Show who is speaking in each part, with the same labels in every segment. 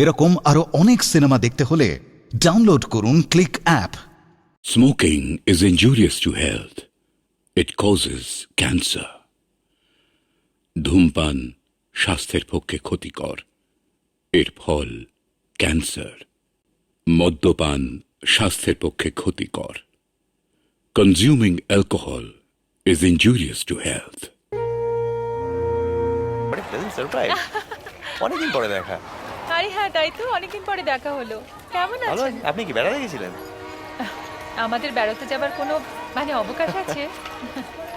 Speaker 1: এরকম আরো অনেক সিনেমা দেখতে হলে ডাউনলোড করুন click app.
Speaker 2: Smoking is injurious to health. It causes cancer. ধূমপান স্বাস্থ্যের পক্ষে ক্ষতিকর, এর ফল ক্যান্সার। মদ্যপান স্বাস্থ্যের পক্ষে ক্ষতিকর। Consuming alcohol is injurious to health.
Speaker 3: মানে প্লেজেন্ট সারপ্রাইজ। অনেকদিন পরে দেখা।
Speaker 4: আরে হ্যাঁ, তাই তো, অনেকদিন পরে দেখা হলো। কেমন
Speaker 3: ভালো
Speaker 4: আছেন?
Speaker 3: আছি। আপনি কি বেড়াতে গেছিলেন?
Speaker 4: আমাদের বেড়াতে যাবার কোনো অবকাশ আছে?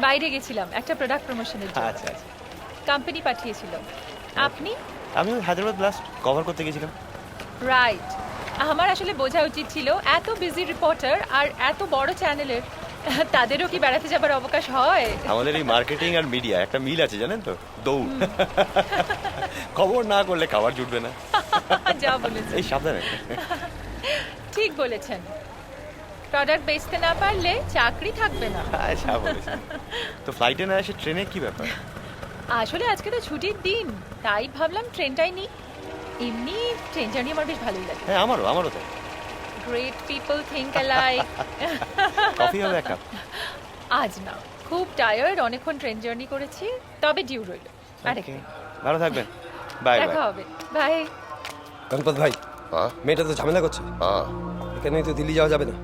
Speaker 4: বাইরে গেছিলাম একটা প্রোডাক্ট প্রমোশনের জন্য।
Speaker 3: আচ্ছা আচ্ছা।
Speaker 4: কোম্পানি পাঠিয়েছিল। আপনি?
Speaker 3: আমি ওই হায়দ্রাবাদ ব্লাস্ট কভার করতে গেছিলাম।
Speaker 4: রাইট। আমার আসলে বোঝা উচিত ছিল, এত বিজি রিপোর্টার আর এত বড় চ্যানেলের তাদেরও কি বেড়াতে যাবার অবকাশ হয়?
Speaker 3: আমাদের এই মার্কেটিং আর মিডিয়া একটা মিল আছে জানেন তো, দৌড়। খবর না করলে খাবার জুটবে না।
Speaker 4: যা বলেছেন।
Speaker 3: এই সাবধানে।
Speaker 4: ঠিক বলেছেন, প্রোডাক্ট বেচতে না পারলে চাকরি থাকবে না।
Speaker 3: আচ্ছা বলেছেন। তো ফ্লাইটে না এসে ট্রেনে কি ব্যাপার?
Speaker 4: আসলে আজকে তো ছুটির দিন, তাই ভাবলাম ট্রেনটাই নিই। এমনি ট্রেন জার্নি আমার বেশ ভালোই লাগে।
Speaker 3: হ্যাঁ আমারও তাই।
Speaker 4: Great people think alike.
Speaker 3: Coffee হবে এক কাপ?
Speaker 4: আজ না, খুব টায়ার্ড, অনেকক্ষণ ট্রেন জার্নি করেছি, তবে ডিউ রইল।
Speaker 3: Okay, ভালো থাকবেন। বাই
Speaker 4: দেখা
Speaker 3: বাই।
Speaker 4: হবে, বাই।
Speaker 5: গণপত ভাই, মেয়েটা তো ঝামেলা করছে। এখানে তো দিল্লি যাওয়া যাবে না।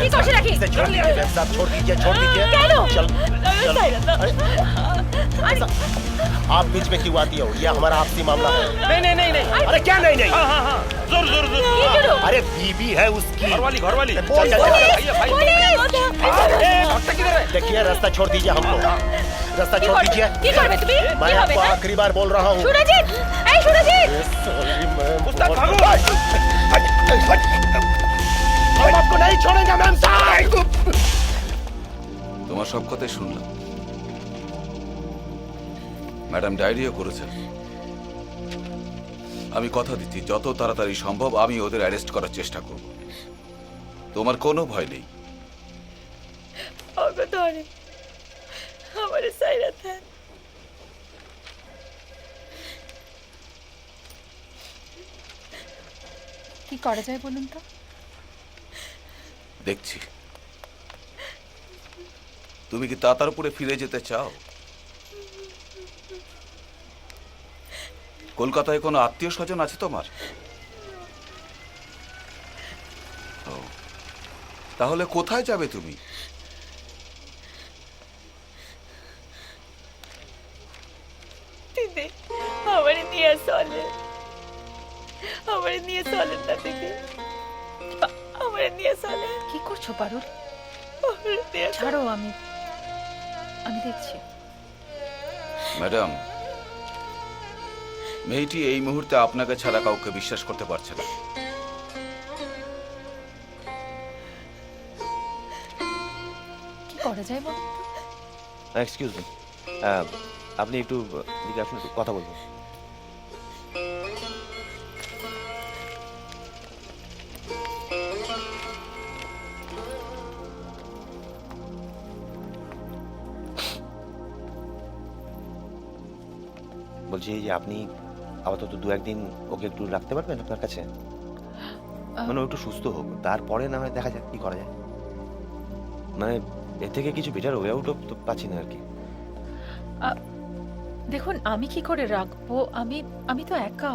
Speaker 4: কি করছে নাকি?
Speaker 6: छोड़ दीजिए छोड़ दीजिए
Speaker 4: কেন?
Speaker 6: चल
Speaker 4: আরে,
Speaker 6: आप बीच में क्यों आती हो? ये हमारा आपसी मामला है।
Speaker 3: नहीं नहीं।
Speaker 6: अरे क्या नहीं नहीं?
Speaker 4: কি করো?
Speaker 6: अरे बीबी है उसकी।
Speaker 3: ঘরওয়ালি
Speaker 6: चल, चल, चल, चल।
Speaker 4: পুলিশ!
Speaker 6: देखिए रास्ता छोड़ दीजिए हमको। रास्ता
Speaker 4: কি
Speaker 6: छोड़
Speaker 4: করবে?
Speaker 6: दीजिए।
Speaker 4: কি করবে তুমি?
Speaker 6: मैं
Speaker 4: কি হবে?
Speaker 6: आपको
Speaker 4: হ্যাঁ?
Speaker 6: आखिरी बार बोल रहा हूँ।
Speaker 4: সুরজিৎ! এই সুরজিৎ!
Speaker 6: हम आपको नहीं छोड़ेंगे मैम साहब।
Speaker 7: তোমার সব কথাই শুনলাম। ম্যাডাম ডায়রিয়া করেছেন। আমি কথা দিচ্ছি, যত তাড়াতাড়ি সম্ভব আমি ওদের অ্যারেস্ট করার চেষ্টা করব। তোমার কোনো ভয় নেই।
Speaker 4: কি করা যায় বলুন তো?
Speaker 7: দেখছি তুমি কি তাতারপুরে ফিরে যেতে চাও? কলকাতায় কোনো আত্মীয় স্বজন আছে তোমার? ও, তাহলে কোথায় যাবে তুমি?
Speaker 8: দিদি আমারে নিয়ে চলেন, আমারে নিয়ে চলেন না দিদি, আমারে নিয়ে চলেন।
Speaker 4: কি করছো পারুল?
Speaker 8: আমারে নিয়ে
Speaker 4: ছাড়ো, আমি দেখছি।
Speaker 7: ম্যাডাম, মেয়েটি এই মুহূর্তে আপনাকে ছাড়া কাউকে বিশ্বাস করতে পারছে না।
Speaker 4: কি করা যায় বলুন তো?
Speaker 3: এক্সকিউজ মি, আপনি একটু দিকে আসুন, একটু কথা বলবো। বলছি যে আপনি আপাতত 2-1 দিন ওকে একটু রাখতে পারবেন আপনার কাছে? মানে ও একটু সুস্থ হোক, তারপরে না হয় দেখা যাক কি করা যায়। মানে এর থেকে কিছু বেটার ওয়ে আউট তো পাচ্ছি না আর কি।
Speaker 4: দেখুন, আমি কি করে রাখবো? আমি তো একা।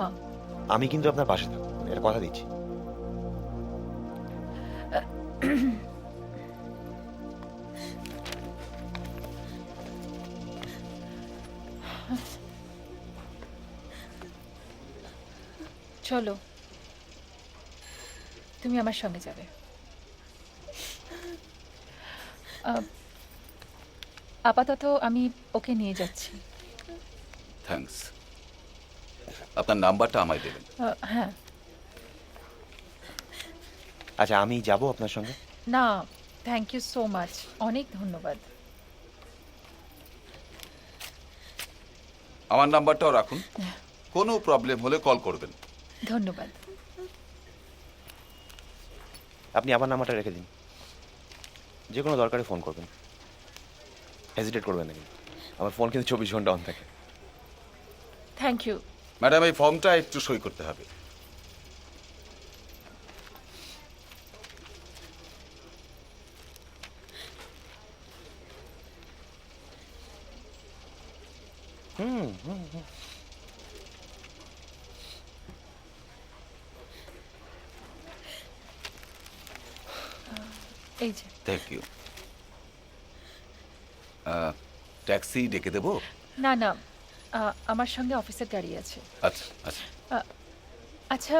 Speaker 3: আমি কিন্তু আপনার পাশে থাকবো, এর কথা দিচ্ছি।
Speaker 4: চলো, তুমি আমার সঙ্গে যাবে। আপাতত আমি ওকে নিয়ে যাচ্ছি।
Speaker 7: থ্যাঙ্কস। আপনার নাম্বারটা আমায় দেবেন।
Speaker 4: হ্যাঁ।
Speaker 3: আচ্ছা আমি যাব আপনার সঙ্গে?
Speaker 4: না, থ্যাংক ইউ সো মাচ, অনেক ধন্যবাদ।
Speaker 7: আমার নাম্বারটাও রাখুন, কোনো প্রবলেম হলে কল করবেন।
Speaker 4: ধন্যবাদ।
Speaker 3: আপনি আবার নাম্বারটা রেখে দিন, যে কোনো দরকারে ফোন করবেন, হেজিটেট করবেন না কিন্তু। আমার ফোন কিন্তু 24 ঘন্টা অন থাকে।
Speaker 4: Thank you.
Speaker 7: ম্যাডাম এই ফর্মটা একটু সই করতে হবে।
Speaker 4: এই যে।
Speaker 7: Thank you. ট্যাক্সি ডেকে দেবো?
Speaker 4: না না, আমার সঙ্গে অফিসের গাড়ি আছে।
Speaker 7: আচ্ছা আচ্ছা,
Speaker 4: আচ্ছা,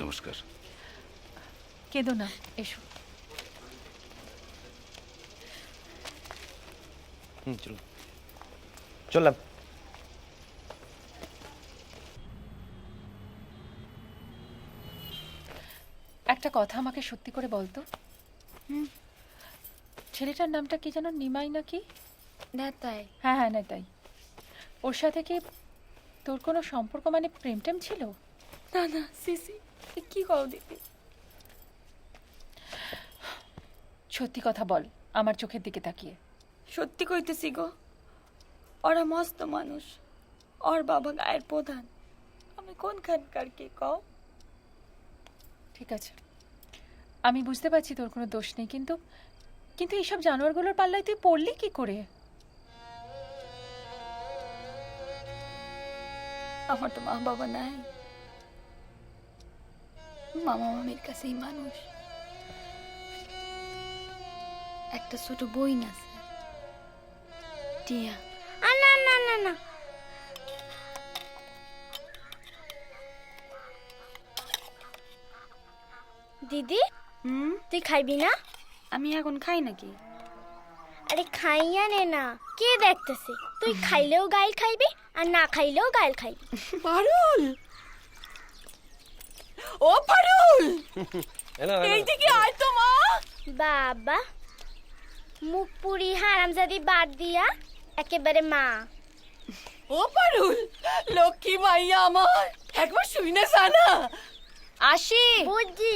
Speaker 7: নমস্কার।
Speaker 4: কেঁদো না, এসো।
Speaker 3: চলুন, চললাম।
Speaker 4: একটা কথা আমাকে সত্যি করে বলতো, ছেলেটার নামটা কি যেন, নিমাই নাকি?
Speaker 8: না তাই?
Speaker 4: হ্যাঁ হ্যাঁ, না তাই। ওর সাথে কি তোর কোনো সম্পর্ক, মানে প্রেম টেম ছিল?
Speaker 8: না না সিসি, এ কি কও দিদি?
Speaker 4: সত্যি কথা বল, আমার চোখের দিকে তাকিয়ে।
Speaker 8: সত্যি কইতেছি গো, ওরা মস্ত মানুষ, ওর বাবা গায়ের প্রধান। আমি কোনখানকার কি কও?
Speaker 4: ঠিক আছে, আমি বুঝতে পারছি তোর কোনো দোষ নেই, কিন্তু কিন্তু এইসব জানোয়ারগুলোর পাল্লায় তুই পড়লি কি করে?
Speaker 8: আমার তো মা বাবা নাই, মামা মামির কাছেই মানুষ। একটা ছোট বইন আছে, টিয়া।
Speaker 9: না না না না, দিদি তুই খাইবি না?
Speaker 8: আমি এখন খাই নাকি?
Speaker 9: আরে খাইয়া নে না, কে দেখতেছে? তুই খাইলেও গাইল খাইবি আর না খাইলেও গাইল খাইবি।
Speaker 8: পারুল, ও পারুল, এইদিকে আয় তো মা।
Speaker 9: বাবা, মুখ পুরি হারামজাদি বাদ দিয়া একেবারে মা।
Speaker 8: ও পারুল, লক্ষ্মী মাইয়া আমার, একবার শুই না জানা। আসি,
Speaker 9: বুঝছি,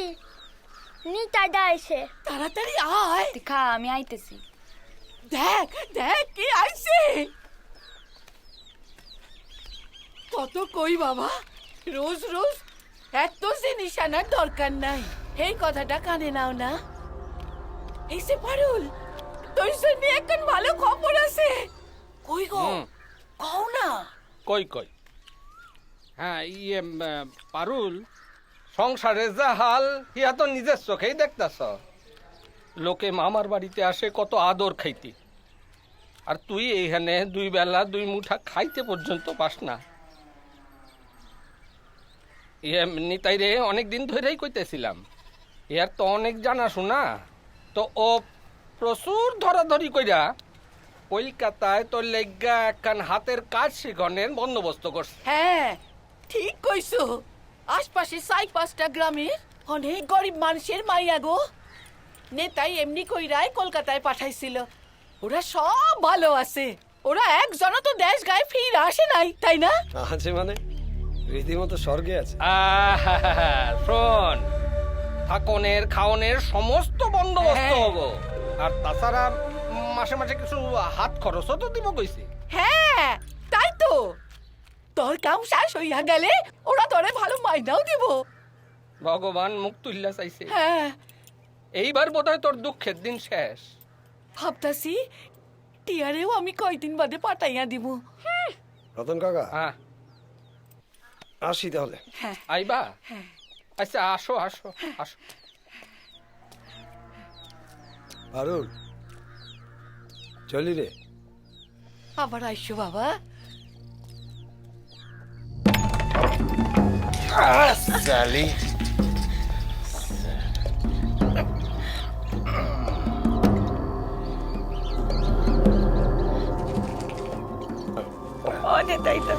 Speaker 9: নিতা ডাইছে।
Speaker 8: তাড়াতাড়ি আয়। খা, আমি আইতেছি। দেখ দেখ কে আইছে। কত কই বাবা, রোজ রোজ এত জিনিস আনার দরকার নাই, এই কথাটা কানে নাও না। এই সে পারুল, তোর জন্য এখন ভালো খবর আছে। কই গো, কও না।
Speaker 10: কই কই, হ্যাঁ পারুল, সংসারে যা হাল ইয়া তো নিজের চোখেই দেখতাছ। লোকে মামার বাড়িতে আসে কত আদর খাইতে, আর তুই এইখানে 2 বেলা 2 মুঠা খাইতে পর্যন্ত পাস না। এমনি তাই রে, অনেকদিন ধরেই কইতেছিলাম, এর তো অনেক জানাশোনা, তো ও প্রচুর ধরাধরি কইরা কলকাতায় তোর লেগা একখান হাতের কাজ শিখনের বন্দোবস্ত করছে।
Speaker 8: হ্যাঁ ঠিক কইছো, আশপাশে 4-5টা গ্রামের অনেক গরিব মানুষের মাইয়া গো নেতাই এমনি কইরাই কলকাতায় পাঠাইছিল। ওরা সব ভালো আছে, ওরা একজনও তো দেশ গায়ে ফিরে আসে নাই, তাই না?
Speaker 5: আছে মানে রীতিমতো স্বর্গে আছে।
Speaker 10: শোন, থাকনের খাওনের সমস্ত বন্দোবস্ত হবো, আর তাছাড়া মাসে মাসে কিছু হাত খরচও তো দিব কইছি।
Speaker 8: হ্যাঁ তাই তো, তোর কাম শেষ হইয়া গেলে ওরা তোরে ভালো মাইনাও দিব।
Speaker 10: ভগবান মুখ তুল্লা চাইছে।
Speaker 8: হ্যাঁ,
Speaker 10: এইবার বোধহয় তোর দুঃখের দিন শেষ।
Speaker 8: ভাবতাছি টিয়ারেও আমি কয়দিন বাদে পাঠাইয়া দিব।
Speaker 5: রতন কাকা,
Speaker 10: হ্যাঁ
Speaker 5: আসি তাহলে।
Speaker 10: আইবা? আচ্ছা আসো আসো আসো।
Speaker 5: পারুল, চলি রে।
Speaker 8: আবার আইসো বাবা।
Speaker 6: साली
Speaker 8: তাই তো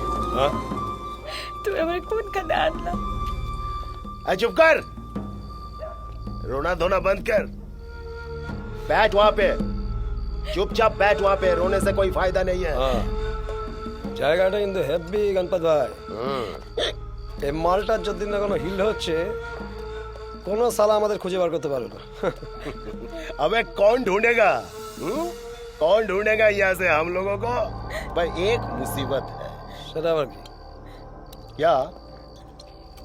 Speaker 8: তুই আমার কোনখানে আনলা?
Speaker 6: चुप कर, रोना धोना बंद कर, बैठ वहां पे, चुपचाप बैठ वहां पे, रोने से कोई फायदा नहीं है।
Speaker 5: জায়গাটা কিন্তু হেভি গণপত ভাই। এই মালটার যদি না কোনো হিল হচ্ছে কোনো সালা আমাদের খুঁজে বার করতে পারবে না।
Speaker 6: अबे कौन ढूंढेगा? कौन ढूंढेगा यहाँ से हम लोगों को? भाई एक मुसीबत है।
Speaker 5: সেটা আবার কি?
Speaker 6: क्या?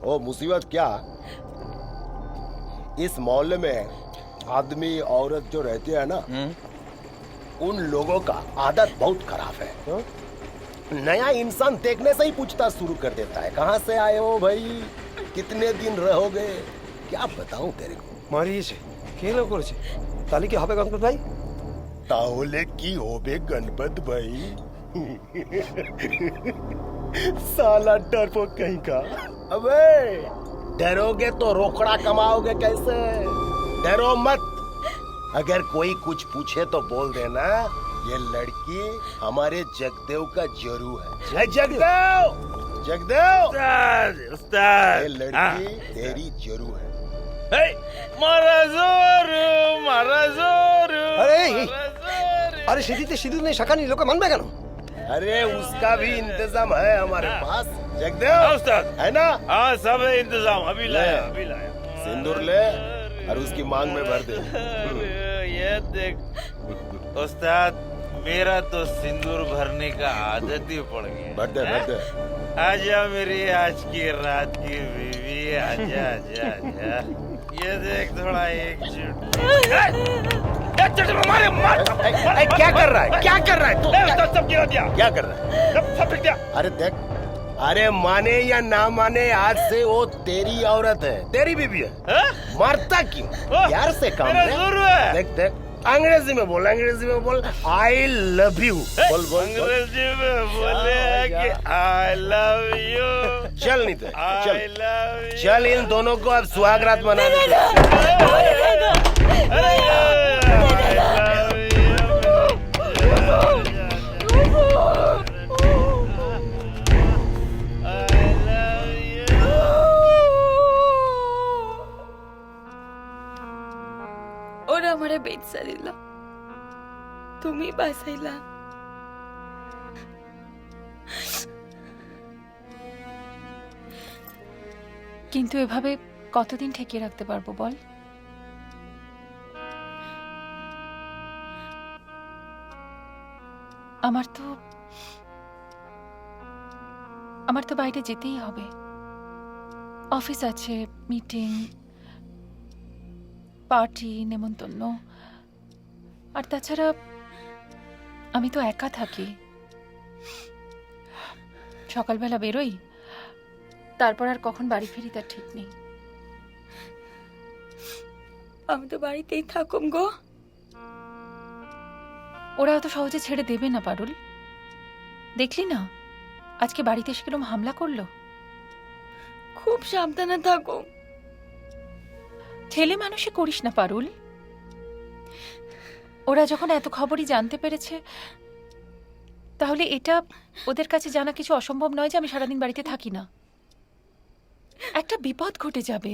Speaker 6: ओ मुसीबत क्या? इस मोहल्ले में आदमी औरत जो रहते हैं ना, उन लोगों का आदत बहुत खराब है। नया इंसान देखने से ही पूछताछ शुरू कर देता है, कहाँ से आए हो भाई, कितने दिन रहोगे, क्या बताऊं तेरे को।
Speaker 5: মারিয়েছে? কে লোক করেছে? তাহলে কি হবে গণপত ভাই?
Speaker 6: ताहले की होबे गणपत भाई। साला डरपोक कहीं का। अबे डरोगे तो रोकड़ा कमाओगे कैसे? डरो मत। अगर कोई कुछ पूछे तो बोल देना ये लड़की हमारे जगदेव का जरू है। जय जगदेव, जगदेव
Speaker 11: उस्ताद
Speaker 6: ये लड़की तेरी जरू है।
Speaker 11: मारा जोर
Speaker 5: আরে সিঁদুতে সিঁদুর নেই, শাখা নেই, লোকে মানবে কেন?
Speaker 6: अरे उसका भी इंतजाम है हमारे पास जगदेव,
Speaker 11: उस्ताद
Speaker 6: है ना?
Speaker 11: हाँ सब है इंतजाम, अभी लाया
Speaker 6: सिंदूर ले और उसकी मांग में भर दे।
Speaker 11: ये देख उस्ताद, मेरा तो सिंदूर भरने का आदत ही पड़ गया।
Speaker 6: भर दे, भर दे।
Speaker 11: आजा मेरी आज की रात की बीवी, आजा आजा आजा। ये देख थोड़ा एकजुट।
Speaker 6: क्या कर रहा है, क्या कर रहा है तू?
Speaker 11: सब गिरा दिया,
Speaker 6: क्या कर रहा है?
Speaker 11: सब फेंक दिया।
Speaker 6: अरे देख, अरे माने या ना माने आज से वो तेरी औरत है, तेरी बीवी है। मरता क्यों? प्यार से काम
Speaker 11: मेरा
Speaker 6: ले।
Speaker 11: जोरू है।
Speaker 6: देख देख, अंग्रेजी में बोल, अंग्रेजी में बोल, आई लव यू बोल बोल बोल।
Speaker 11: अंग्रेजी में बोले कि आई लव यू।
Speaker 6: चल नहीं तो चल,
Speaker 11: आई लव यू।
Speaker 6: चल इन दोनों को अब सुहागरात मनाने दे।
Speaker 8: ওরা আমারে বেচা দিল, তুমি বাঁচাইলা।
Speaker 4: কিন্তু এভাবে কতদিন ঠেকিয়ে রাখতে পারবো বল? আমার তো বাইরে যেতেই হবে। অফিস আছে, মিটিং, পার্টি, নেমন্তন্ন। আর তাছাড়া আমি তো একা থাকি। সকালবেলা বেরোই, তারপর আর কখন বাড়ি ফিরি তার ঠিক নেই।
Speaker 8: আমি তো বাড়িতেই থাকুম গো।
Speaker 4: ওরা অত সহজে ছেড়ে দেবে না পারুল। দেখলি না আজকে বাড়িতে এসে কিরম হামলা করলো।
Speaker 8: খুব সাবধানে থাকো।
Speaker 4: ছেলে মানুষই করিস না পারুল। ওরা যখন এত খবরই জানতে পেরেছে, তাহলে এটা ওদের কাছে জানা কিছু অসম্ভব নয় যে আমি সারাদিন বাড়িতে থাকি না। একটা বিপদ ঘটে যাবে।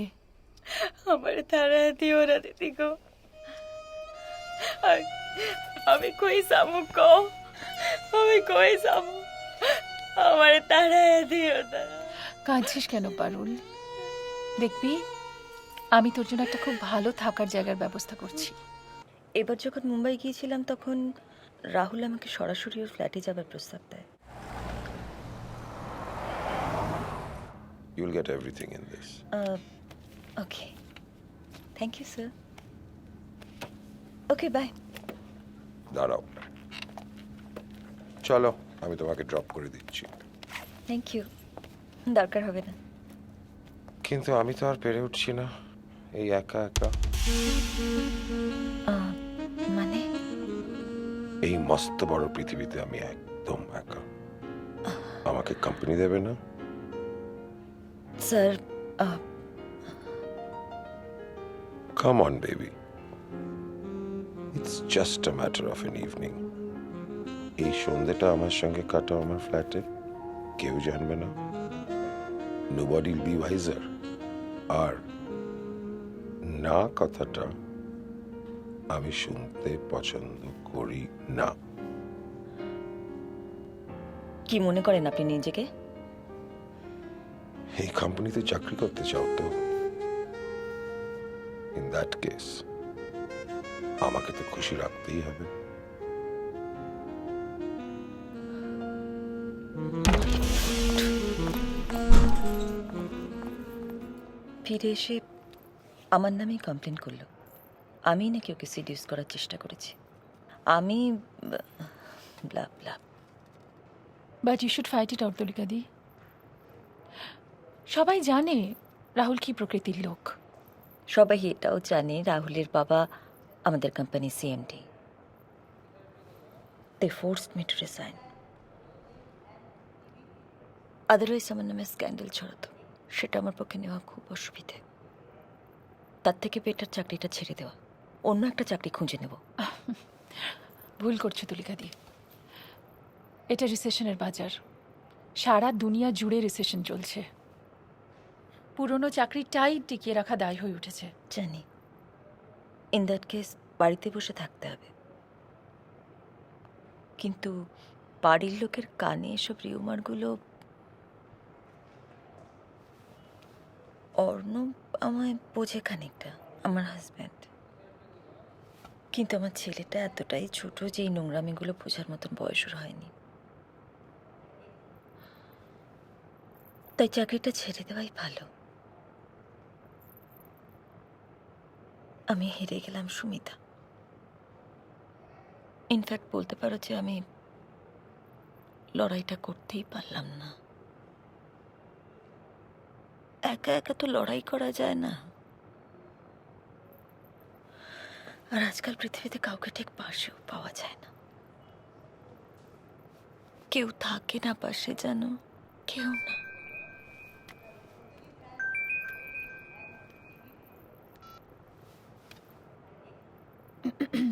Speaker 8: আমার তারা দিও না দিদি গো। আমি কই যাবো গো, আমি কই যাবো, আমার তারা দিও না।
Speaker 4: কাঁদছিস কেন পারুল? দেখবি আমি তোর জন্য একটা খুব ভালো থাকার জায়গার ব্যবস্থা করছি।
Speaker 12: এবার যখন মুম্বাই গিয়েছিলাম তখন রাহুল আমাকে সরাসরি ওর ফ্ল্যাটে যাবার প্রস্তাব দেয়।
Speaker 13: You'll get everything in this.
Speaker 12: Okay, thank you sir. Okay, bye.
Speaker 13: দাঁড়াও, চলো আমি তোমাকে ড্রপ করে দিচ্ছি।
Speaker 12: থ্যাংক ইউ, দরকার হবে না।
Speaker 13: কিন্তু আমি তো আর পেরে উঠছি না এই একা একা।
Speaker 12: মানে
Speaker 13: এই মস্ত বড় পৃথিবীতে আমি একদম একা। আমাকে কোম্পানি দেবে না?
Speaker 12: Sir,
Speaker 13: Come on, baby. It's just a matter of an evening. এই সন্ধ্যাটা আমার সঙ্গে কাটাও আমার ফ্ল্যাটে, কেউ জানবে না। Nobody will be wiser. আর না কথাটা আমি শুনতে পছন্দ করি না।
Speaker 12: কি মনে করেন আপনি নিজেকে?
Speaker 13: এই কোম্পানিতে চাকরি করতে চাও তো? ইন দ্যাট কেস আমাকে তো খুশি রাখতেই হবে।
Speaker 12: ফিরে এসে আমার নামেই কমপ্লেন করলো আমি নাকি ওকে সিডিউস করার চেষ্টা করেছি। আমি blah blah.
Speaker 4: But you should fight it out তুলিকাদি। সবাই জানে রাহুল কি প্রকৃতির লোক।
Speaker 12: সবাই এটাও জানে রাহুলের বাবা আমাদের company CMD. They forced me to resign. Otherwise আমার নামে স্ক্যান্ডেল ছড়াতো, সেটা আমার পক্ষে নেওয়া খুব অসুবিধে। তার থেকে বেটার চাকরিটা ছেড়ে দেওয়া, অন্য একটা চাকরি খুঁজে নেব।
Speaker 4: ভুল করছো তুলিকাদি। এটা রিসেশনের বাজার, সারা দুনিয়া জুড়ে রিসেশন চলছে। পুরনো চাকরিটাই টিকিয়ে রাখা দায় হয়ে উঠেছে।
Speaker 12: জানি, ইন দ্যাট কেস বাড়িতে বসে থাকতে হবে। কিন্তু বাড়ির লোকের কানে এসব রিউমারগুলো, অর্ণব আমায় বোঝে খানিকটা, আমার হাজব্যান্ড, কিন্তু আমার ছেলেটা এতটাই ছোট যে এই নোংরামিগুলো বোঝার মতন বয়সের হয়নি। তাই চাকরিটা ছেড়ে দেওয়াই ভালো। আমি হেরে গেলাম সুমিতা। ইনফ্যাক্ট বলতে পারো যে আমি লড়াইটা করতেই পারলাম না। একা একা তো লড়াই করা যায় না, আর আজকাল পৃথিবীতে কাউকে ঠিক পাশেও পাওয়া যায় না। কেউ থাকে না পাশে, জানো, কেউ না।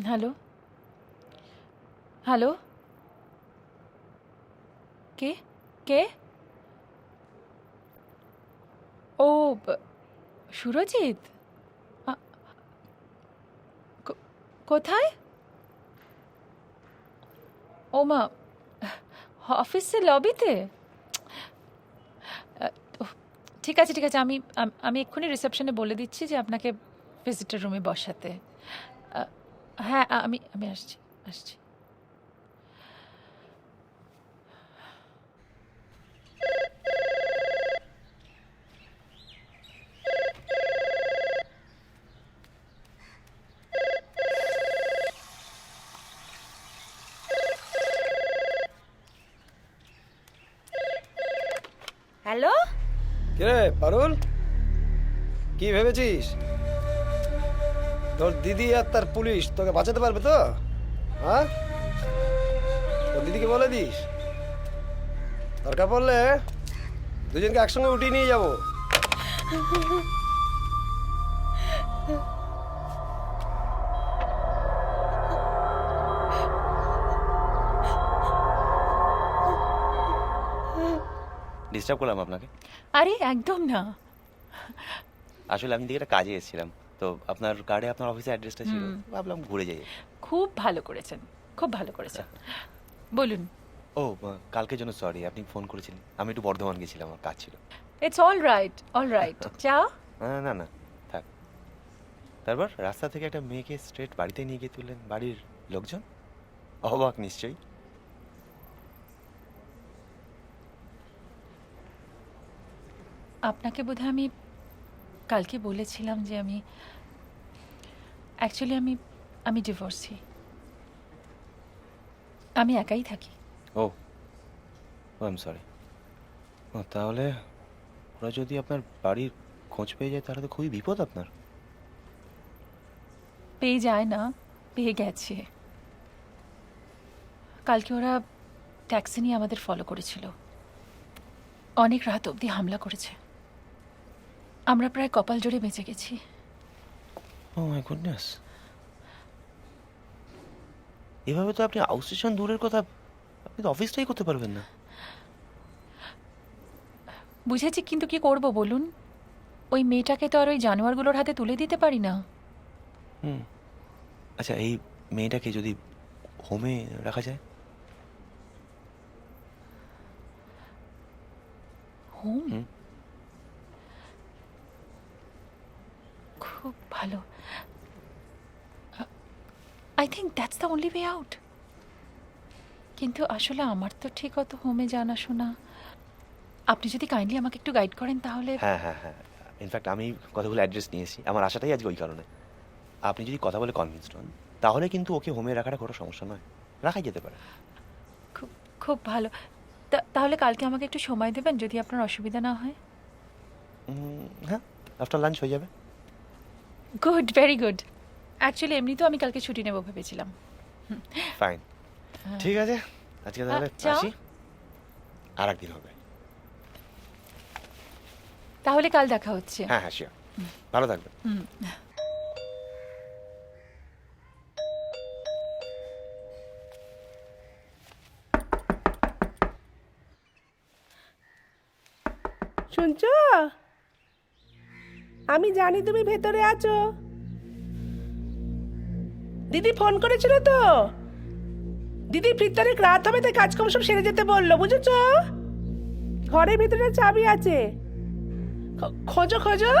Speaker 4: হ্যালো হ্যালো, কে কে? ও সুরজিৎ, কোথায়? ও মা, অফিসের লবিতে? ঠিক আছে ঠিক আছে, আমি এক্ষুনি রিসেপশনে বলে দিচ্ছি যে আপনাকে ভিজিটার রুমে বসাতে। হ্যাঁ, আমি আসছি আসছি।
Speaker 12: হ্যালো,
Speaker 5: কে পারুল, কি ভেবেছিস তোর দিদি আর তার পুলিশ তোকে বাঁচাতে পারবে তো? হ্যাঁ, তোর দিদিকে বলে দিস, দরকার পড়লে দুজনকে একসঙ্গে উঠিয়ে নিয়ে যাবো।
Speaker 3: ডিস্টার্ব করলাম আপনাকে?
Speaker 4: আরে একদম না।
Speaker 3: আসলে আমি দিকে একটা কাজে এসেছিলাম, তো আপনার কার্ডে আপনার অফিসের অ্যাড্রেসটা ছিল, ভাবলাম ঘুরে যাই।
Speaker 4: খুব ভালো করেছেন, খুব ভালো করেছেন। বলুন।
Speaker 3: ও, কালকের জন্য সরি, আপনি ফোন করেছিলেন, আমি একটু বর্ধমান গেছিলাম, আমার কাজ ছিল।
Speaker 4: It's all right, all right. চা?
Speaker 3: না না থাক। তারপর রাস্তা থেকে একটা মেয়েকে স্ট্রেট বাড়িতে নিয়ে গিয়ে তুললেন, বাড়ির লোকজন অবাক নিশ্চয়ই।
Speaker 4: আপনাকে বোধহয় আমি কালকে বলেছিলাম যে আমি অ্যাকচুয়ালি আমি ডিভোর্সি। আমি একাই থাকি।
Speaker 3: ও আই এম সরি। তাহলে ওরা যদি আপনার বাড়ির খোঁজ পেয়ে যায় তাহলে তো খুবই বিপদ আপনার।
Speaker 4: পেয়ে যায় না, পেয়ে গেছে। কালকে ওরা ট্যাক্সি নিয়ে আমাদের ফলো করেছিল, অনেক রাত অবধি হামলা করেছে। আমরা প্রায় কপাল জোড়ে বেঁচে গেছি।
Speaker 3: ও মাই গুডনেস। এভাবে তো আপনি আউটস্টেশন দূরের কথা, আপনি তো অফিসটাই করতে পারবেন না।
Speaker 4: বুঝেছি, কিন্তু কি করব বলুন? ওই মেয়েটাকে তো আর ওই জানোয়ারগুলোর হাতে তুলে দিতে পারি না।
Speaker 3: আচ্ছা, এই মেয়েটাকে যদি হোমে রাখা যায়?
Speaker 4: হোম? খুব ভালো। I think that's the only way out. কিন্তু আসলে আমার তো ঠিক অত হোমে জানাশোনা। আপনি যদি কাইন্ডলি আমাকে একটু গাইড করেন তাহলে।
Speaker 3: হ্যাঁ হ্যাঁ হ্যাঁ, ইনফ্যাক্ট আমি কতগুলো অ্যাড্রেস নিয়েছি, আমার আশাটাই আজকে ওই কারণে। আপনি যদি কথা বলে কনভিন্সড হন তাহলে কিন্তু ওকে হোমে রাখাটা কোনো সমস্যা নয়, রাখাই যেতে পারে।
Speaker 4: খুব খুব ভালো। তাহলে কালকে আমাকে একটু সময় দেবেন যদি আপনার অসুবিধা না হয়?
Speaker 3: হ্যাঁ, আফটার লাঞ্চ হয়ে যাবে।
Speaker 4: Good, very good. অ্যাকচুয়ালি এমনিতেও আমি কালকে ছুটি নেব ভেবেছিলাম।
Speaker 3: ফাইন, ঠিক আছে, আজকে তাহলে
Speaker 4: যাও।
Speaker 3: আসি, আর একদিন হবে।
Speaker 4: তাহলে কাল দেখা হচ্ছে।
Speaker 3: হ্যাঁ হ্যাঁ শিওর, ভালো থাকবেন।
Speaker 8: শুনছো? আমি জানি তুমি ভেতরে আছো। দিদি ফোন করেছিল তো, দিদি ফিরতে রাত হবে তাই কাজকর্ম সব সেরে যেতে বললো, বুঝেছো? ঘরের ভেতরে চাবি আছে, খোঁজো খোঁজো,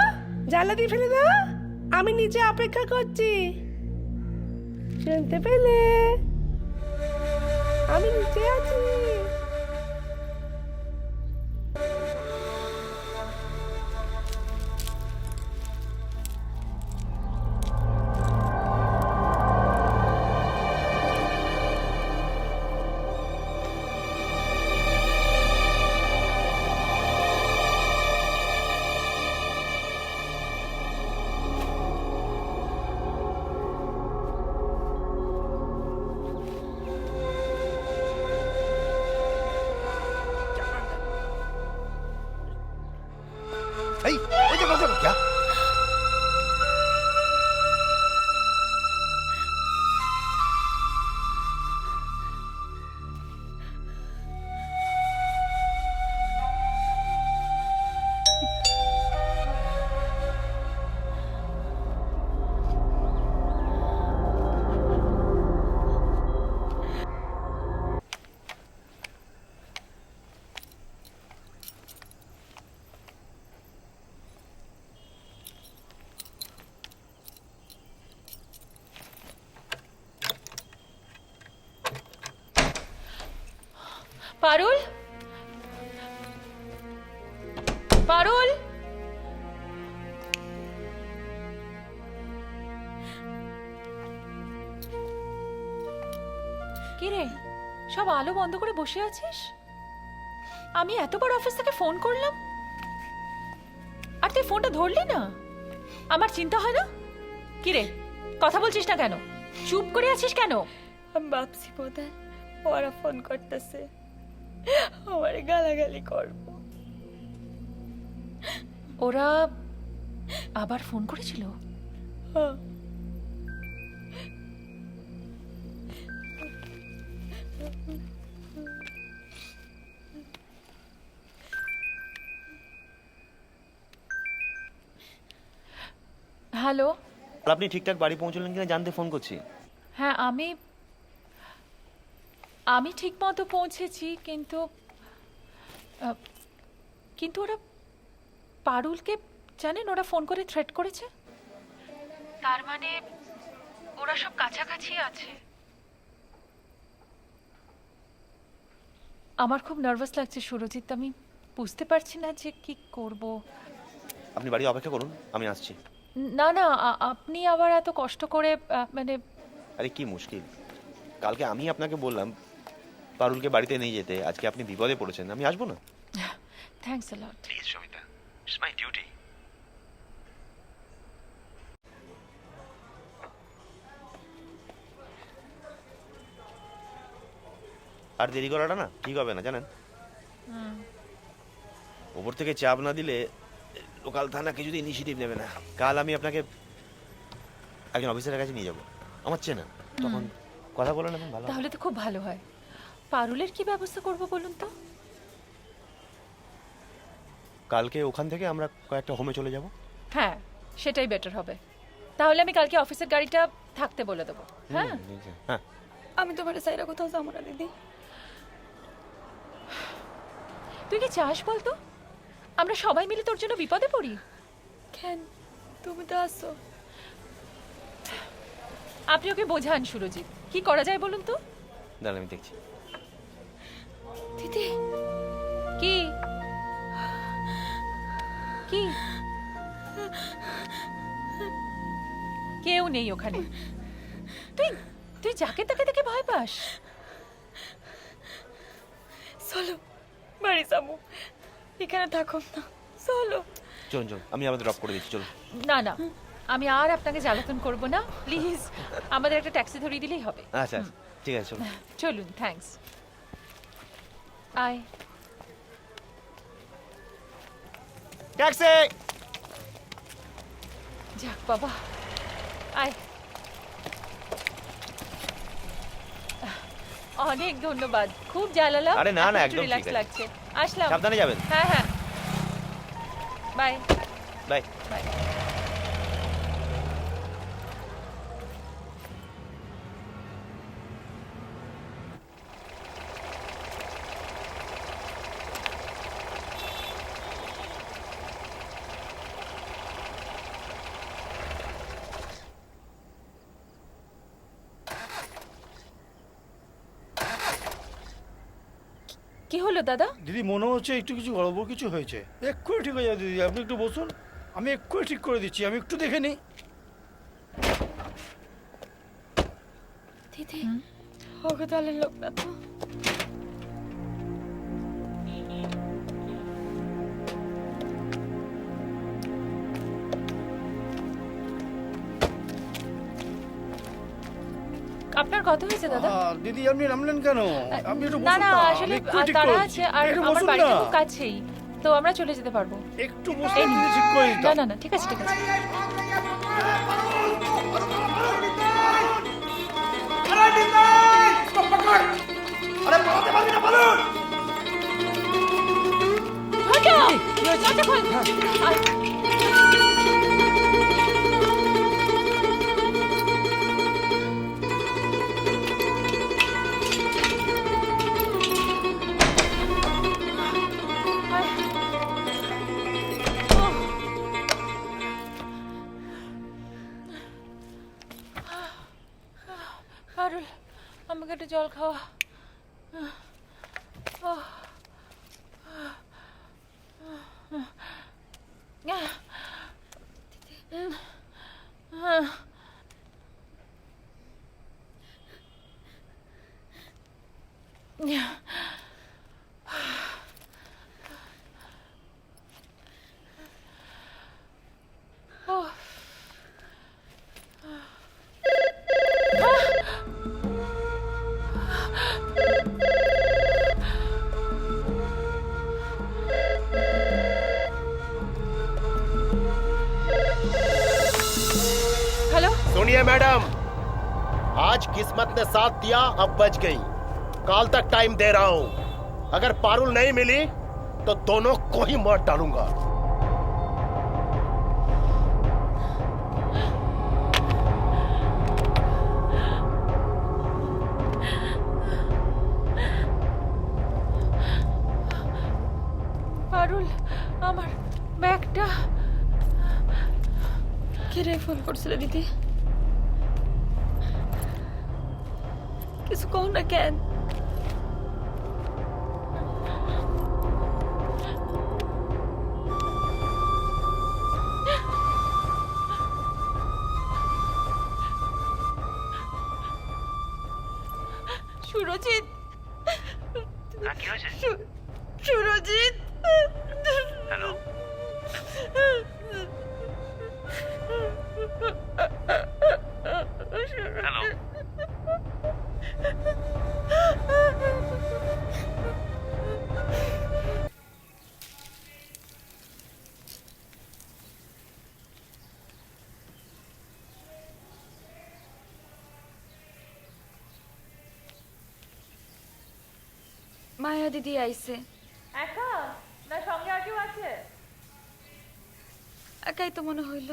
Speaker 8: জানলা দিয়ে ফেলে দাও, আমি নিচে অপেক্ষা করছি। শুনতে পেলে? আমি নিচে আছি।
Speaker 5: এই ওই যে কথা क्या
Speaker 4: পারুল, পারুল, কি রে, সব আলো বন্ধ করে বসে আছিস? আমি এতবার অফিস থেকে ফোন করলাম আর তুই ফোনটা ধরলি না। আমার চিন্তা হয় না? কি রে, কথা বলছিস না কেন? চুপ করে আছিস কেন?
Speaker 12: ভাবছি বোধহয় ওরা ফোন করতেছে, আমার গালাগালি করব।
Speaker 4: ওরা আবার ফোন করেছিল? হ্যালো,
Speaker 3: আপনি ঠিকঠাক বাড়ি পৌঁছলেন কিনা জানতে ফোন করছি।
Speaker 4: হ্যাঁ আমি ঠিক মতো পৌঁছেছি, কিন্তু কিন্তু ওরা পারুলকে জানেন, ওরা ফোন করে থ্রেট করেছে। তার মানে ওরা সব কাছাকাছি আছে। আমার খুব নার্ভাস লাগছে সুরজিৎ, আমি বুঝতে পারছি না যে কি করব।
Speaker 3: আপনি বাড়ি অপেক্ষা করুন, আমি আসছি।
Speaker 4: না না, আপনি আবার এত কষ্ট করে মানে।
Speaker 3: আরে কি মুশকিল, কালকে আমি আপনাকে বললাম পারুলকে বাড়িতে নিয়ে যেতে, আজকে আপনি বিপদে পড়েছেন, আমি আসবো না?
Speaker 4: Thanks a lot.
Speaker 3: Please Samita, it's my duty. আর দেরি করাটা না ঠিক হবে না, জানেন? ওপর থেকে চাপ না দিলে লোকাল থানা কিছুতে ইনিশিয়েটিভ নেবে না। কাল আমি আপনাকে একজন অফিসারের কাছে নিয়ে যাবো, আমার চেনা, তখন কথা বলে নেবেন। ভালো,
Speaker 4: তাহলে তো খুব ভালো হয়। পারুলের কি ব্যবস্থা করব বলুন তো?
Speaker 3: কালকে ওখান থেকে আমরা কয়েকটা হোমে চলে যাব।
Speaker 4: হ্যাঁ, সেটাই বেটার হবে। তাহলে আমি কালকে অফিসের গাড়িটা থাকতে বলে দেবো। হ্যাঁ,
Speaker 3: হ্যাঁ,
Speaker 12: আমি তোমার সাইরা কোথাও যাবো না দিদি।
Speaker 4: তুই কি চাস বলতো আমরা সবাই মিলে তোর জন্য বিপদে পড়ি?
Speaker 12: কেন, তুমি তো আসো।
Speaker 4: আপনি ওকে বোঝান সুরজিৎ, কি করা যায় বলুন তো?
Speaker 3: দাঁড়ান আমি দেখছি।
Speaker 4: দিদি কি কি কেউ নেই ওখানে। তুই তুই যাকে তাকে দেখে ভয় পাস?
Speaker 12: চলো বাড়ি যাবো, এখানে থাকো না, চলো।
Speaker 3: চলুন চলুন, আমি আমাদের ড্রপ করে দিচ্ছি, চলুন।
Speaker 4: না না, আমি আর আপনাকে জ্বালাতন করব না, প্লিজ আমাদের একটা ট্যাক্সি ধরিয়ে দিলেই হবে।
Speaker 3: আচ্ছা আচ্ছা, ঠিক আছে, চলুন।
Speaker 4: চলুন, থ্যাঙ্কস। আয়।
Speaker 3: ট্যাক্সি!
Speaker 4: যাক বাবা, আয়। অনেক ধন্যবাদ, খুব জ্বালালাম।
Speaker 3: আরে না না,
Speaker 4: এখন একটু
Speaker 3: একদম ঠিক
Speaker 4: রিল্যাক্স
Speaker 3: আছে।
Speaker 4: লাগছে। আসলাম।
Speaker 3: সাবধানে যাবেন।
Speaker 4: হ্যাঁ হ্যাঁ, বাই
Speaker 3: বাই।
Speaker 4: বাই। কি হলো দাদা?
Speaker 11: দিদি মনে হচ্ছে একটু কিছু গড়বড় কিছু হয়েছে। এক্ষুনি ঠিক হয়ে যাবে দিদি, আপনি একটু বসুন, আমি এক্ষুনি ঠিক করে দিচ্ছি। আমি একটু দেখে নিই।
Speaker 12: দিদি ওকে দলের লোক না তো?
Speaker 4: আপনার কথা হয়েছে দাদা?
Speaker 11: দিদি আপনি নামলেন কেন? আপনি একটু
Speaker 4: না
Speaker 11: বসুন
Speaker 4: না,
Speaker 11: না,
Speaker 4: আসলে
Speaker 11: আমি এক্ষুনি ঠিক
Speaker 4: তারা
Speaker 11: করে
Speaker 4: আছে,
Speaker 11: দিচ্ছি।
Speaker 4: আর
Speaker 11: একটু
Speaker 4: আমার
Speaker 11: বসুন
Speaker 4: বাড়িটা
Speaker 11: না।
Speaker 4: খুব কাছেই, তো আমরা চলে যেতে পারবো।
Speaker 11: একটু বসলে দিদি ঠিক করে
Speaker 4: না
Speaker 11: দিতাম।
Speaker 4: না না, ঠিক আছে ঠিক আছে। হটাও! দরজাটা খোল। আয়। পারুল, আমাকে একটু জল খাওয়া। हेलो
Speaker 6: सुनिए मैडम, आज किस्मत ने साथ दिया, अब बच गई। कल तक टाइम दे रहा हूँ, अगर पारुल नहीं मिली तो दोनों को ही मार डालूंगा।
Speaker 4: পারুল, আমার ব্যাগটা।
Speaker 12: কে রে ফোন করছিল দিদি? কিছু কও না কেন?
Speaker 4: সুরজিৎ,
Speaker 11: কি হয়েছে?
Speaker 4: সুরজিৎ।
Speaker 11: Hello, hello.
Speaker 12: মায়া দিদি আইছে।
Speaker 4: একা না সঙ্গে আর কেউ আছে?
Speaker 12: একাই তো মনে হইল।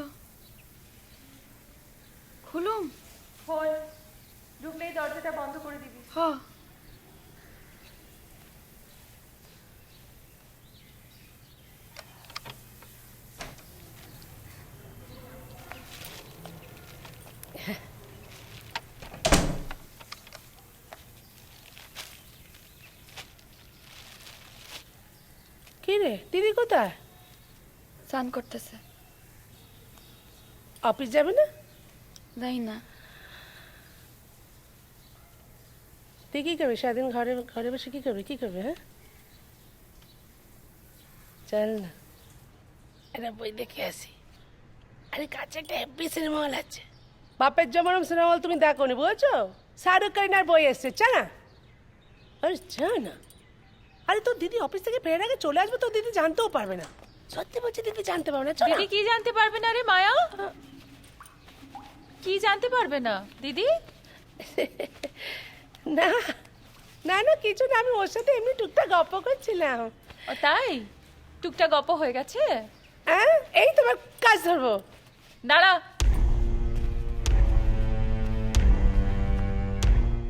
Speaker 12: খুলুম?
Speaker 4: খোল, ঢুকলেই দরজাটা বন্ধ করে দিবি।
Speaker 12: হ।
Speaker 8: কোথায়?
Speaker 9: স্নান করতেছে।
Speaker 8: অফিস যাবে না?
Speaker 9: যাই না।
Speaker 8: তুই কি করবি সারাদিন? ঘরে ঘরে বসে কি করবে? হ্যাঁ, চল না, একটা বই দেখে আসি। আরে কাছে একটা হেভি সিনেমা হল আছে, বাপের জমানম সিনেমা হল, তুমি দেখো নি, বুঝেছো? শাহরুখ খানের বই এসছে, চা না। আরে চা না। আরে তোর দিদি অফিস থেকে ফেরার আগে চলে আসবে, তোর দিদি জানতেও পারবে না। সত্যি বলছি, দিদি জানতে পারবে না। চল না।
Speaker 4: দিদি কি জানতে পারবে না রে মায়া? কি জানতে পারবে না দিদি?
Speaker 8: না না না, কিছু না, আমি ওর সাথে এমনি টুকটাক গল্প করছিলাম।
Speaker 4: ও তাই? টুকটা গপ্প হয়ে গেছে?
Speaker 8: হ্যাঁ, এই তোমার কাজ ধরবো।
Speaker 4: দাঁড়া,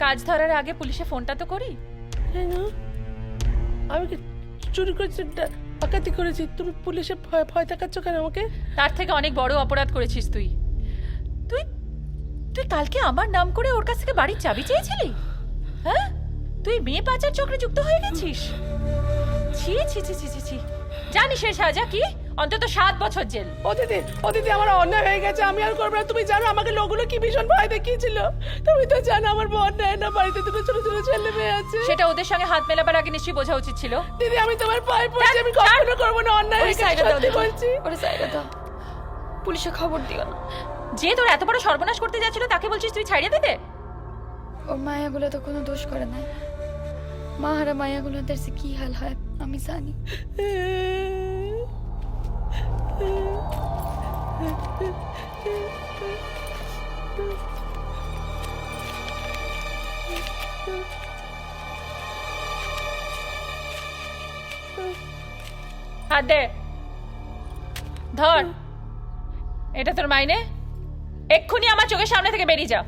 Speaker 4: কাজ ধরার আগে পুলিশে ফোনটা তো করি।
Speaker 8: কেন? আমি কি চুরি করেছি, ডাকাতি করেছি? তুমি পুলিশে ভয় ভয় দেখাচ্ছ কেন আমাকে?
Speaker 4: তার থেকে অনেক বড় অপরাধ করেছিস তুই। তুই তুই কালকে আমার নাম করে ওর কাছ থেকে বাড়ির চাবি চেয়েছিলি? হ্যাঁ, তুই মেয়ে পাচার চক্রে যুক্ত হয়ে গেছিস। ছি ছি ছি ছি ছি ছি। জানিস এর সাজা কি? অন্তত 7 বছর জেল।
Speaker 8: ও দিদি আমার অন্যায় হয়ে গেছে, আমি আর করবো না। তুমি জানো আমাকে লোকগুলো কি ভীষণ ভয় দেখিয়েছিল। তুমি তো জানো আমার অন্যায় না, বাড়িতে দুটো ছোট ছোট ছেলে মেয়ে আছে।
Speaker 4: সেটা ওদের সঙ্গে হাত মেলাবার আগে নিশ্চয়ই বোঝা উচিত ছিল।
Speaker 8: দিদি আমি তোমার পায়ে পড়ছি, আমি কখনো করবো না অন্যায় হয়ে গেছে, সত্যি বলছি।
Speaker 9: ওরে সাইডে দাও, পুলিশে খবর দিও না।
Speaker 4: যে তোর এত বড় সর্বনাশ করতে যাচ্ছিল তাকে বলছিস তুই ছাড়িয়ে দিতে?
Speaker 9: ওর মায়াগুলো তো কোনো দোষ করে নাই। মাহারা মায়াগুলোদের সে কি হাল হয় আমি জানি।
Speaker 4: হাত দে, ধর। এটা তোর মাইনে? এক্ষুনি আমার চোখের সামনে থেকে বেরিয়ে যা।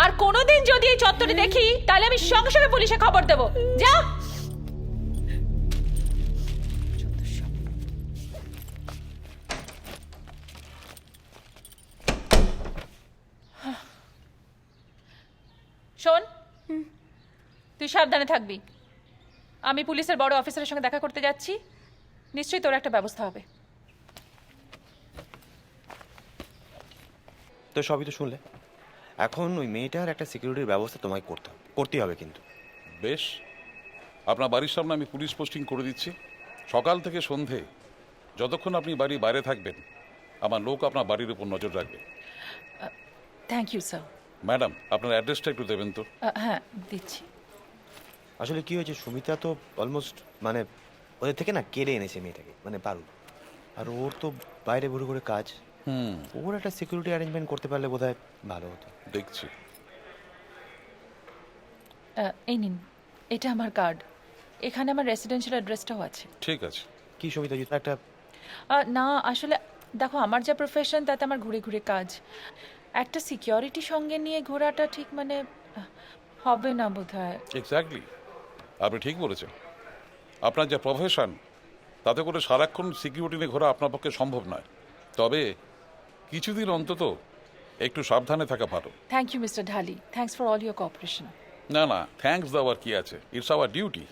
Speaker 4: আর কোনোদিন যদি এই চত্বরে দেখি তাহলে আমি সঙ্গে সঙ্গে পুলিশে খবর দেবো। যা। শোন, তুই সাবধানে থাকবি। আমি পুলিশের বড় অফিসারের সঙ্গে দেখা করতে যাচ্ছি, নিশ্চয়ই তোর একটা ব্যবস্থা হবে।
Speaker 3: তো সবই তো শুনলে। এখন ওই মেয়েটার একটা সিকিউরিটির ব্যবস্থা তোমায় করতেই হবে কিন্তু।
Speaker 14: বেশ, আপনার বাড়ির সামনে আমি পুলিশ পোস্টিং করে দিচ্ছি। সকাল থেকে সন্ধে যতক্ষণ আপনি বাড়ির বাইরে থাকবেন, আমার লোক আপনার বাড়ির উপর নজর রাখবে।
Speaker 4: Thank you sir.
Speaker 14: ম্যাডাম, আপনার অ্যাড্রেসটা একটু দেবেন তো।
Speaker 4: হ্যাঁ, দিচ্ছি।
Speaker 3: আসলে কি হয়েছে, সুমিতা তো অলমোস্ট মানে ওদের থেকে না কেড়ে এনেছে মেয়েটাকে, মানে পারুল। আর ওর তো বাইরে ঘুরে ঘুরে কাজ। ওর একটা সিকিউরিটি অ্যারেঞ্জমেন্ট করতে পারলে বোধহয় ভালো হতো।
Speaker 14: দেখছি।
Speaker 4: এই নিন, এটা আমার কার্ড। এখানে আমার রেসিডেন্সিয়াল অ্যাড্রেসটাও আছে।
Speaker 14: ঠিক আছে।
Speaker 3: কি সুমিতা, একটা
Speaker 4: না আসলে দেখো, আমার যা প্রফেশন তাতে আমার ঘুরে ঘুরে কাজ। একটা সিকিউরিটি সঙ্গে নিয়ে ঘোরাটা ঠিক মানে হবে না বোধহয়।
Speaker 14: এক্স্যাক্টলি, আপনি ঠিক বলেছেন। আপনার যে প্রফেশন তাতে করে সারাক্ষণ সিকিউরিটি নিয়ে ঘোরা আপনার পক্ষে সম্ভব নয়। তবে কিছুদিন অন্তত একটু সাবধানে থাকা ভালো।
Speaker 4: Thank you mister Dhali, thanks for all your cooperation.
Speaker 14: না, থ্যাঙ্কস দেওয়ার কি আছে, ইটস আওয়ার ডিউটি।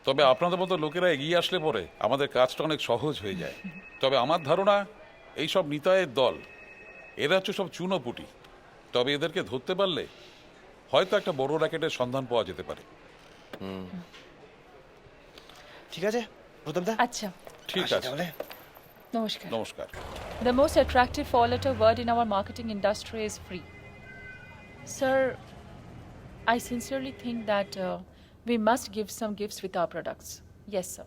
Speaker 14: তবে আপনাদের মতো লোকেরা এগিয়ে আসলে পরে আমাদের কাজটা অনেক সহজ হয়ে যায়। তবে আমার ধারণা এই সব নিতায়ের দল, এরা হচ্ছে সব চুনোপুটি। তবে এদেরকে ধরতে পারলে হয়তো একটা বড় র্যাকেটের সন্ধান পাওয়া যেতে পারে।
Speaker 3: ঠিক আছে প্রতাপদা।
Speaker 4: আচ্ছা,
Speaker 14: ঠিক আছে।
Speaker 4: নমস্কার।
Speaker 14: নমস্কার।
Speaker 4: The most attractive four-letter word in our marketing industry is free. Sir, I sincerely think that we must give some gifts with our products. Yes, sir.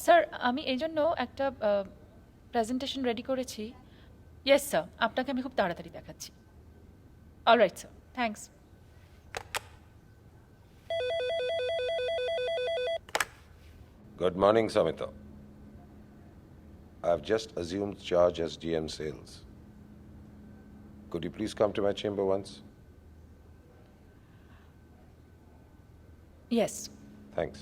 Speaker 4: Sir, আমি এই জন্য একটা প্রেজেন্টেশন রেডি করেছি। Yes, sir. আপনাকে আমি খুব তাড়াতাড়ি দেখাচ্ছি। All right, sir. Thanks.
Speaker 13: Good morning, Samita. I've just assumed charge as GM Sales. Could you please come to my chamber once?
Speaker 4: Yes.
Speaker 13: Thanks.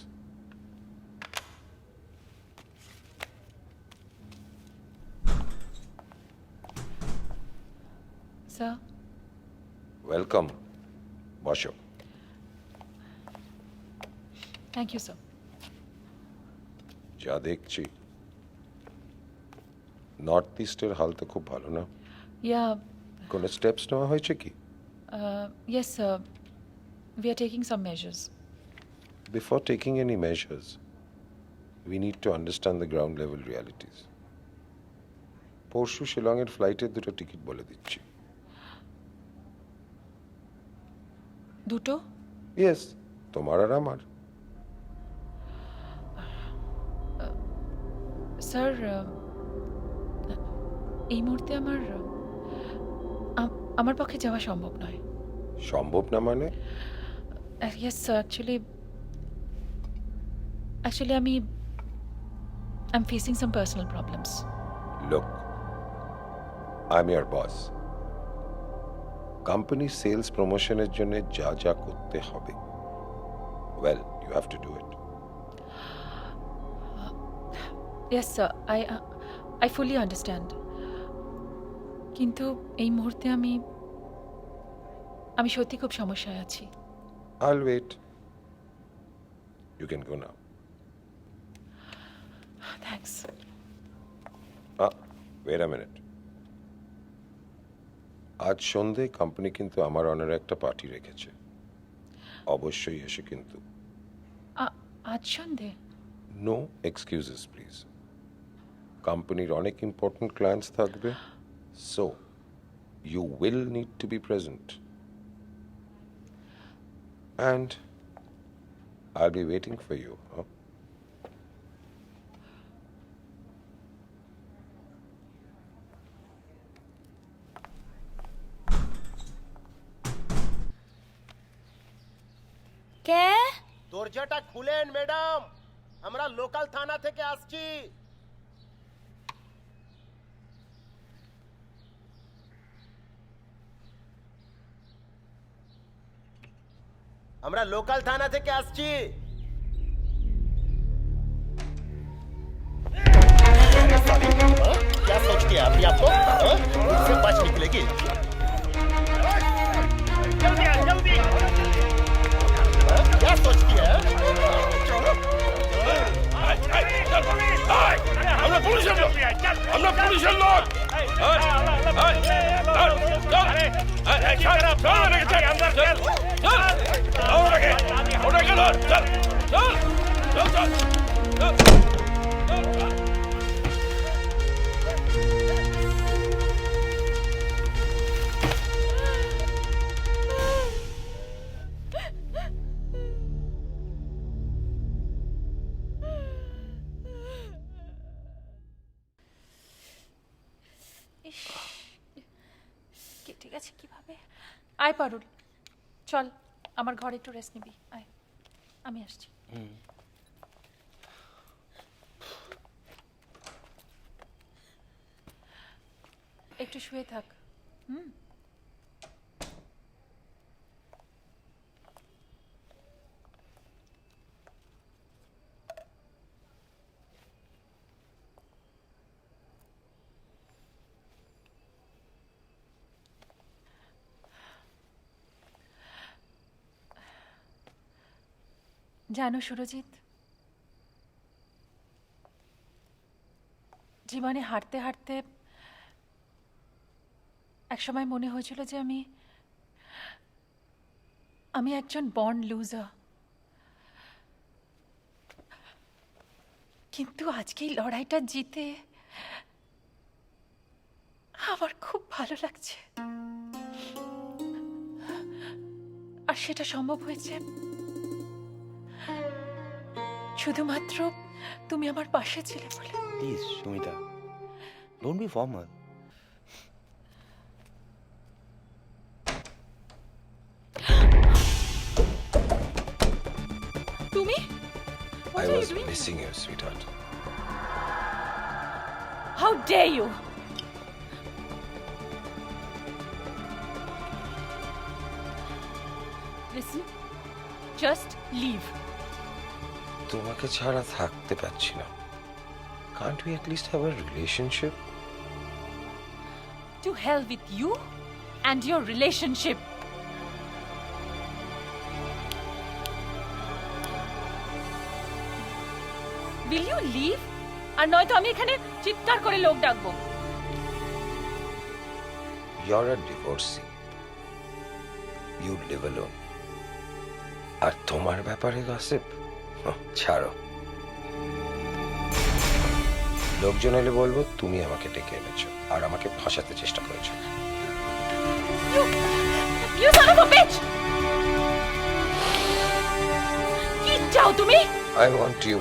Speaker 4: Sir.
Speaker 13: Welcome, Basho.
Speaker 4: Thank you, sir.
Speaker 13: যা দেখছি north ইস্টের হাল তো খুব ভালো না।
Speaker 4: ইয়া
Speaker 13: কোনো steps নেওয়া হয়েছে কি?
Speaker 4: Yes sir, we are taking some measures.
Speaker 13: Before taking any measures, we need to understand the ground level realities. পরশু শিলংয়ের ফ্লাইটের 2টা টিকিট বলে দিচ্ছি।
Speaker 4: দুটো?
Speaker 13: ইয়েস, তোমার আর আমার।
Speaker 4: স্যার, এই মুহূর্তে আমার পক্ষে যাওয়া সম্ভব নয়।
Speaker 13: সম্ভব না মানে?
Speaker 4: Yes sir, actually I am facing some personal problems.
Speaker 13: Look, I'm your boss. Company sales প্রমোশনের জন্য যা যা করতে হবে, well, you have to do it.
Speaker 4: Yes sir, I fully understand, কিন্তু এই মুহূর্তে আমি সত্যি খুব সমস্যায় আছি।
Speaker 13: I'll wait. You can go now.
Speaker 4: Thanks.
Speaker 13: Wait a minute. আজ সন্ধে কোম্পানি কিন্তু আমার অনারে একটা পার্টি রেখেছে, অবশ্যই এসে কিন্তু।
Speaker 4: আজ সন্ধে?
Speaker 13: No excuses please. কোম্পানির অনেক ইম্পর্টেন্ট ক্লায়েন্টস থাকবে, so you will need to be present, and I'll be waiting for you.
Speaker 9: কে?
Speaker 6: দরজাটা খুলেন ম্যাডাম, আমরা লোকাল থানা থেকে আসছি। আমরা লোকাল থানা থেকে আসছি। क्या सोचती है अभी आपको? इससे बच निकलेगी? जल्दी क्या सोचती है?
Speaker 14: আমরা পুলিশের লোক, আমরা পুলিশের লোক।
Speaker 4: কেটে গেছে কিভাবে? আয় পারুল, চল আমার ঘরে একটু রেস্ট নিবি। আয়, আমি আসছি। একটু শুয়ে থাক। জানো সুরজিৎ, জীবনে হাঁটতে হাঁটতে একসময় মনে হয়েছিল যে আমি একজন বর্ন লুজার, কিন্তু আজকে এই লড়াইটা জিতে আমার খুব ভালো লাগছে। আর সেটা সম্ভব হয়েছে শুধুমাত্র তুমি আমার পাশে ছিলে বলে।
Speaker 3: Please Sumita, don't be formal.
Speaker 4: তুমি?
Speaker 13: I was missing you, sweetheart.
Speaker 4: How dare you? Listen, just leave.
Speaker 13: তোমাকে ছাড়া থাকতে পারছি না। Can't we at least have a relationship?
Speaker 4: To hell with you and your relationship. Will you leave? আর নয়তো আমি এখানে চিৎকার করে লোক ডাকবো।
Speaker 13: You're a divorcee. You live alone. আর তোমার ব্যাপারে গসিপ ছাড়ো। লোকজন এলে বলবো তুমি আমাকে ডেকে এনেছো আর আমাকে ফাঁসাতে চেষ্টা করেছো।
Speaker 4: You son of a bitch! কি চাও তুমি?
Speaker 13: I want you.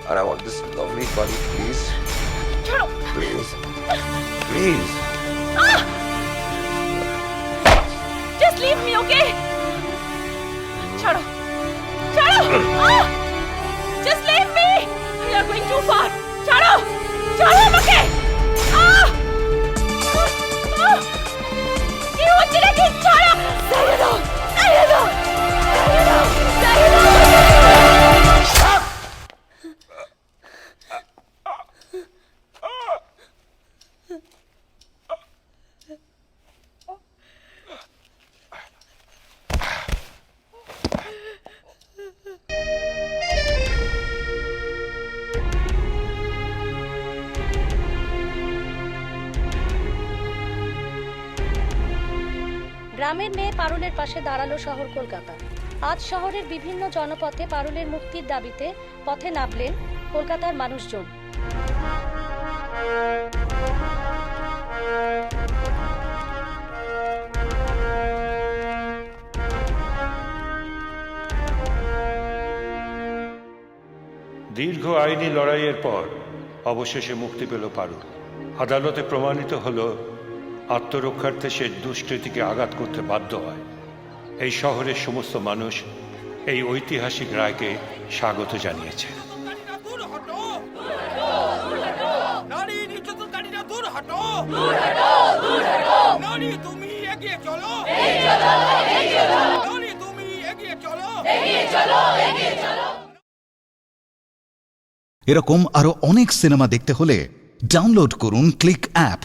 Speaker 13: And I want this lovely body, please.
Speaker 4: ছাড়ো।
Speaker 13: Please. Please.
Speaker 4: Just leave me, okay? ছাড়ো। ছাড়ো। Just leave me. We are going too far. ছাড়ো। ছাড়ো আমাকে। কি হচ্ছে নাকি? ছাড়ো। ছেড়ে দাও। ছেড়ে দাও। ছেড়ে দাও। ছেড়ে দাও।
Speaker 15: গ্রামের মেয়ে পারুলের পাশে দাঁড়ালো শহর কলকাতা। আজ শহরের বিভিন্ন জনপথে পারুলের মুক্তির দাবিতে পথে নামলেন কলকাতার মানুষজন।
Speaker 16: দীর্ঘ আইনি লড়াইয়ের পর অবশেষে মুক্তি পেল পারুল। আদালতে প্রমাণিত হলো আত্মরক্ষার্থে সে দুষ্কৃতীকে আঘাত করতে বাধ্য হয়। এই শহরের সমস্ত মানুষ এই ঐতিহাসিক রায়কে স্বাগত জানিয়েছে।
Speaker 10: নারী নির্যাতনকারীরা দূর হটো। নারী তুমি এগিয়ে চলো। নারী তুমি এগিয়ে চলো।
Speaker 1: এরকম আরো অনেক সিনেমা দেখতে হলে ডাউনলোড করুন ক্লিক অ্যাপ।